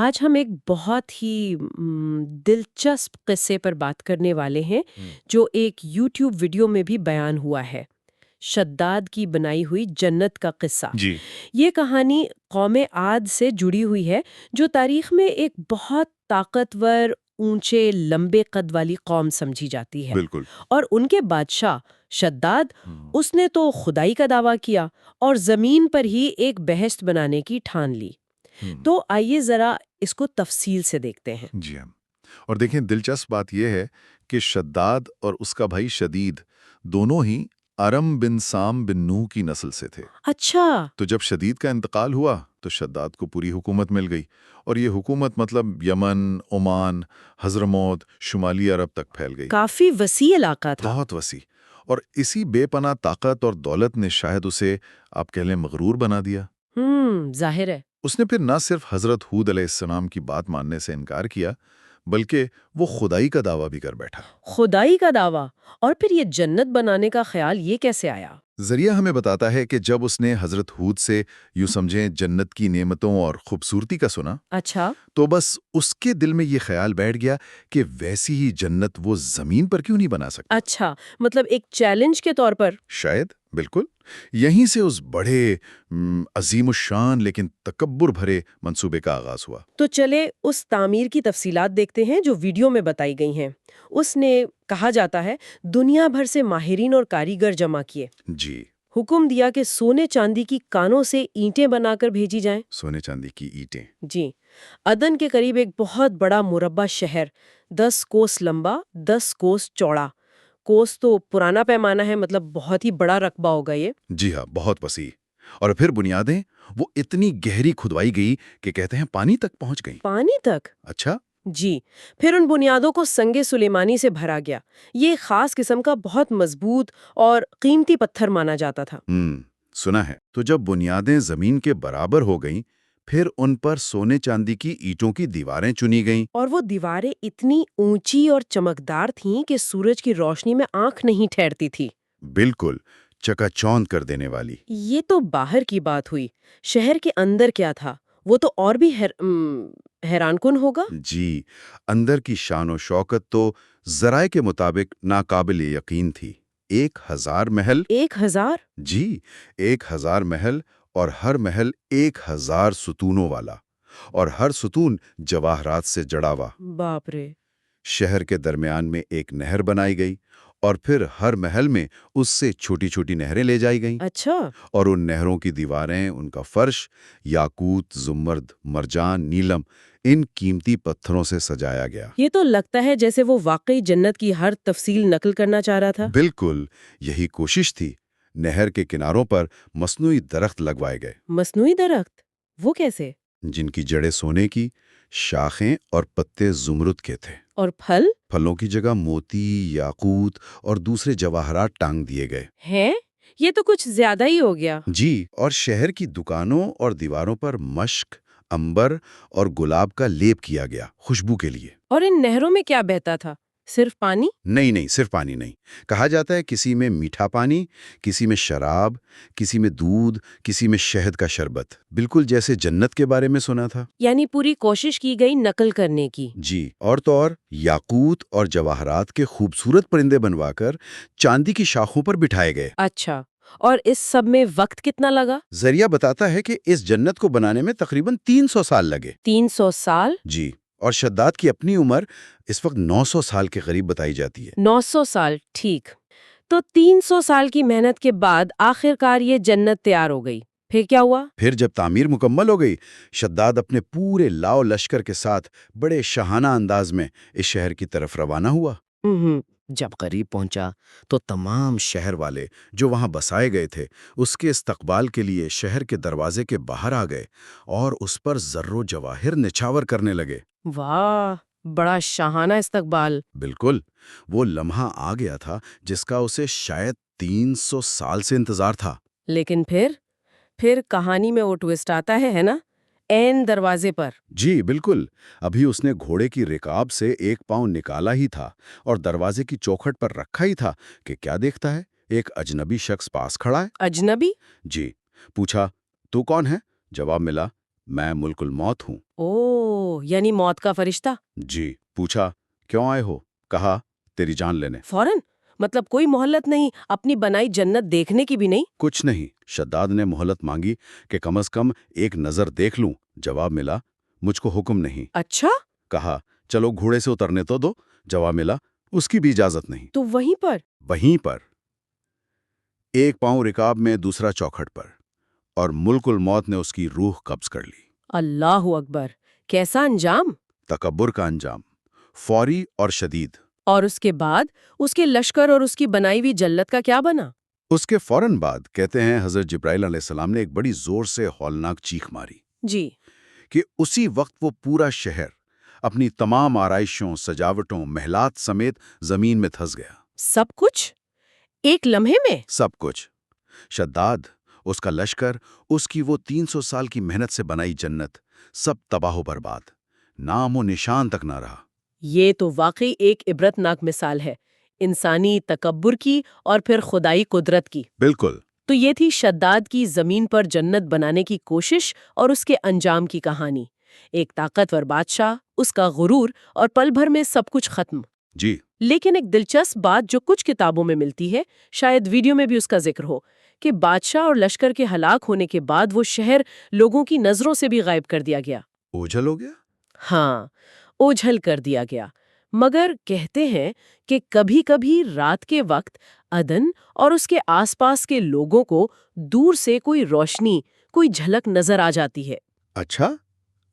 آج ہم ایک بہت ہی دلچسپ قصے پر بات کرنے والے ہیں جو ایک یوٹیوب ویڈیو میں بھی بیان ہوا ہے۔ شداد کی بنائی ہوئی جنت کا قصہ۔ جی یہ کہانی قوم عاد سے جڑی ہوئی ہے جو تاریخ میں ایک بہت طاقتور، اونچے، لمبے قد والی قوم سمجھی جاتی ہے۔ بالکل اور ان کے بادشاہ شداد، اس نے تو خدائی کا دعویٰ کیا اور زمین پر ہی ایک بہشت بنانے کی ٹھان لی۔ تو آئیے ذرا اس کو تفصیل سے دیکھتے ہیں۔ جی ہاں، اور دیکھیں دلچسپ بات یہ ہے کہ شداد اور اس کا بھائی شدید دونوں ہی ارم بن سام بن نوح کی نسل سے تھے۔ اچھا، تو جب شدید کا انتقال ہوا تو شداد کو پوری حکومت مل گئی، اور یہ حکومت مطلب یمن، عمان، حضرموت، شمالی عرب تک پھیل گئی۔ کافی وسیع علاقہ تھا۔ بہت وسیع، اور اسی بے پناہ طاقت اور دولت نے شاید اسے آپ کہہ لیں مغرور بنا دیا۔ ظاہر ہے۔ اس نے پھر نہ صرف حضرت ہود علیہ السلام کی بات ماننے سے انکار کیا، بلکہ وہ خدائی کا دعویٰ بھی کر بیٹھا۔ خدائی کا دعویٰ؟ اور پھر یہ جنت بنانے کا خیال یہ کیسے آیا؟ ذریعہ ہمیں بتاتا ہے کہ جب اس نے حضرت ہود سے یوں سمجھیں جنت کی نعمتوں اور خوبصورتی کا سنا، اچھا، تو بس اس کے دل میں یہ خیال بیٹھ گیا کہ ویسی ہی جنت وہ زمین پر کیوں نہیں بنا سکتا؟ اچھا، مطلب ایک چیلنج کے طور پر۔ شاید، بالکل۔ یہیں سے اس بڑے عظیم الشان لیکن تکبر بھرے منصوبے کا آغاز ہوا۔ تو چلے اس تعمیر کی تفصیلات دیکھتے ہیں جو ویڈیو میں بتائی گئی ہیں۔ اس نے، کہا جاتا ہے، دنیا بھر سے ماہرین اور کاریگر جمع کیے۔ جی، حکم دیا کہ سونے چاندی کی کانوں سے اینٹیں بنا کر بھیجی جائیں۔ سونے چاندی کی اینٹیں۔ جی، عدن کے قریب ایک بہت بڑا مربع شہر، 10 کوس لمبا، 10 کوس چوڑا۔ کوس تو پرانا پیمانہ ہے، مطلب بہت ہی بڑا رقبہ ہوگا یہ۔ جی ہاں، بہت وسیع۔ اور پھر بنیادیں وہ اتنی گہری کھدوائی گئی کہ کہتے ہیں پانی تک پہنچ گئیں۔ پانی تک؟ اچھا؟ جی، پھر ان بنیادوں کو سنگ سلیمانی سے بھرا گیا۔ یہ خاص قسم کا بہت مضبوط اور قیمتی پتھر مانا جاتا تھا۔ سنا ہے۔ تو جب بنیادیں زمین کے برابر ہو گئیں، پھر ان پر سونے چاندی کی اینٹوں کی دیواریں چنی گئیں۔ اور وہ دیواریں اتنی اونچی اور چمکدار تھیں کہ سورج کی روشنی میں آنکھ نہیں ٹھہرتی تھی۔ بالکل، چکا چوند کر دینے والی۔ یہ تو باہر کی بات ہوئی۔ شہر کے اندر کیا تھا؟ وہ تو اور بھی حیران کن ہوگا۔ جی، اندر کی شان و شوکت تو ذرائع کے مطابق ناقابل یقین تھی۔ 1000 محل۔ 1000؟ جی، 1000 محل، اور ہر محل 1000 ستونوں والا، اور ہر ستون جواہرات سے جڑا ہوا۔ باپ رے! شہر کے درمیان میں ایک نہر بنائی گئی، اور پھر ہر محل میں اس سے چھوٹی چھوٹی نہریں لے جائی گئیں۔ اچھا، اور ان نہروں کی دیواریں، ان کا فرش یاقوت، زمرد، مرجان، نیلم، ان قیمتی پتھروں سے سجایا گیا۔ یہ تو لگتا ہے جیسے وہ واقعی جنت کی ہر تفصیل نقل کرنا چاہ رہا تھا۔ بالکل، یہی کوشش تھی۔ نہر کے کناروں پر مصنوعی درخت لگوائے گئے۔ مصنوعی درخت؟ وہ کیسے؟ جن کی جڑیں سونے کی، شاخیں اور پتے زمرد کے تھے۔ اور پھل؟ پھلوں کی جگہ موتی، یاقوت اور دوسرے جواہرات ٹانگ دیے گئے۔ ہیں؟ یہ تو کچھ زیادہ ہی ہو گیا۔ جی، اور شہر کی دکانوں اور دیواروں پر مشک، عنبر اور گلاب کا لیپ کیا گیا، خوشبو کے لیے۔ اور ان نہروں میں کیا بہتا تھا؟ صرف پانی؟ نہیں، صرف پانی نہیں۔ کہا جاتا ہے کسی میں میٹھا پانی، کسی میں شراب، کسی میں دودھ، کسی میں شہد کا شربت، بالکل جیسے جنت کے بارے میں سنا تھا۔ یعنی پوری کوشش کی گئی نقل کرنے کی۔ جی، اور تو اور یاقوت اور جواہرات کے خوبصورت پرندے بنوا کر چاندی کی شاخوں پر بٹھائے گئے۔ اچھا، اور اس سب میں وقت کتنا لگا؟ ذریعہ بتاتا ہے کہ اس جنت کو بنانے میں تقریباً 300 سال لگے۔ 300 سال؟ جی، اور شداد کی اپنی عمر اس وقت 900 سال کے قریب بتائی جاتی ہے۔ 900 سال، ٹھیک۔ تو 300 سال کی محنت کے بعد آخرکار یہ جنت تیار ہو گئی۔ پھر کیا ہوا؟ پھر جب تعمیر مکمل ہو گئی، شداد اپنے پورے لاؤ لشکر کے ساتھ بڑے شاہانہ انداز میں اس شہر کی طرف روانہ ہوا۔ جب قریب پہنچا تو تمام شہر والے جو وہاں بسائے گئے تھے اس کے استقبال کے لیے شہر کے دروازے کے باہر آ گئے اور اس پر زر و جواہر نچھاور کرنے لگے۔ واہ، بڑا شاہانہ استقبال۔ بالکل، وہ لمحہ آ گیا تھا جس کا اسے شاید 300 سال سے انتظار تھا۔ لیکن پھر کہانی میں وہ ٹوسٹ آتا ہے نا؟ عین دروازے پر۔ جی بالکل، ابھی اس نے گھوڑے کی رکاب سے ایک پاؤں نکالا ہی تھا اور دروازے کی چوکھٹ پر رکھا ہی تھا کہ کیا دیکھتا ہے، ایک اجنبی شخص پاس کھڑا ہے۔ اجنبی؟ جی، پوچھا تو کون ہے؟ جواب ملا، میں ملک الموت ہوں۔ او یعنی موت کا فرشتہ؟ جی، پوچھا کیوں آئے ہو؟ کہا تیری جان لینے۔ فوراً؟ مطلب کوئی مہلت نہیں، اپنی بنائی جنت دیکھنے کی بھی نہیں؟ کچھ نہیں۔ شداد نے مہلت مانگی کہ کم از کم ایک نظر دیکھ لوں۔ جواب ملا مجھ کو حکم نہیں۔ اچھا؟ کہا چلو گھوڑے سے اترنے تو دو۔ جواب ملا اس کی بھی اجازت نہیں۔ تو وہیں پر ایک پاؤں رکاب میں دوسرا چوکھٹ پر، اور ملک الموت نے اس کی روح قبض کر لی۔ اللہ اکبر! کیسا انجام؟ تکبر کا انجام، فوری اور شدید۔ اور اس کے بعد اس کے لشکر اور اس کی بنائی ہوئی جلت کا کیا بنا؟ اس کے فوراً بعد کہتے ہیں حضرت جبرائیل علیہ السلام نے ایک بڑی زور سے ہولناک چیخ ماری جی۔ کہ اسی وقت وہ پورا شہر اپنی تمام آرائشوں، سجاوٹوں، محلات سمیت زمین میں دھس گیا۔ سب کچھ ایک لمحے میں؟ سب کچھ۔ شداد، اس کا لشکر، اس کی وہ 300 سال کی محنت سے بنائی جنت، سب تباہ و برباد، نام و نشان تک نہ رہا۔ یہ تو واقعی ایک عبرتناک مثال ہے، انسانی تکبر کی اور پھر خدائی قدرت کی۔ بالکل۔ تو یہ تھی شداد کی زمین پر جنت بنانے کی کوشش اور اس کے انجام کی کہانی۔ ایک طاقتور بادشاہ، اس کا غرور، اور پل بھر میں سب کچھ ختم۔ جی۔ لیکن ایک دلچسپ بات جو کچھ کتابوں میں ملتی ہے، شاید ویڈیو میں بھی اس کا ذکر ہو، کہ بادشاہ اور لشکر کے ہلاک ہونے کے بعد وہ شہر لوگوں کی نظروں سے بھی غائب کر دیا گیا۔ اوجھل ہو گیا؟ ہاں، اوجھل کر دیا گیا۔ مگر کہتے ہیں کہ کبھی کبھی رات کے وقت عدن اور اس کے آس پاس کے لوگوں کو دور سے کوئی روشنی، کوئی جھلک نظر آ جاتی ہے۔ اچھا،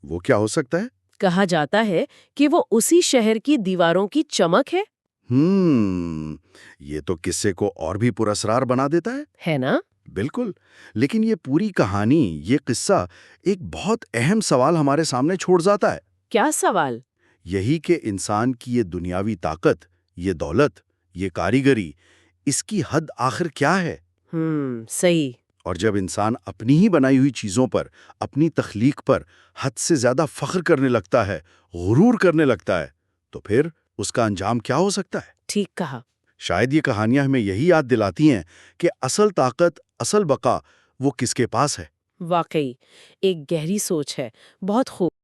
وہ کیا ہو سکتا ہے؟ کہا جاتا ہے کہ وہ اسی شہر کی دیواروں کی چمک ہے۔ یہ تو قصے کو اور بھی پراسرار بنا دیتا ہے۔ ہے نا؟ بالکل۔ لیکن یہ پوری کہانی، یہ قصہ ایک بہت اہم سوال ہمارے سامنے چھوڑ جاتا ہے۔ کیا سوال؟ یہی کہ انسان کی یہ دنیاوی طاقت، یہ دولت، یہ کاریگری، اس کی حد آخر کیا ہے؟ صحیح۔ اور جب انسان اپنی ہی بنائی ہوئی چیزوں پر، اپنی تخلیق پر حد سے زیادہ فخر کرنے لگتا ہے، غرور کرنے لگتا ہے، تو پھر اس کا انجام کیا ہو سکتا ہے؟ ٹھیک کہا۔ شاید یہ کہانیاں ہمیں یہی یاد دلاتی ہیں کہ اصل طاقت، اصل بقا وہ کس کے پاس ہے۔ واقعی ایک گہری سوچ ہے، بہت خوب۔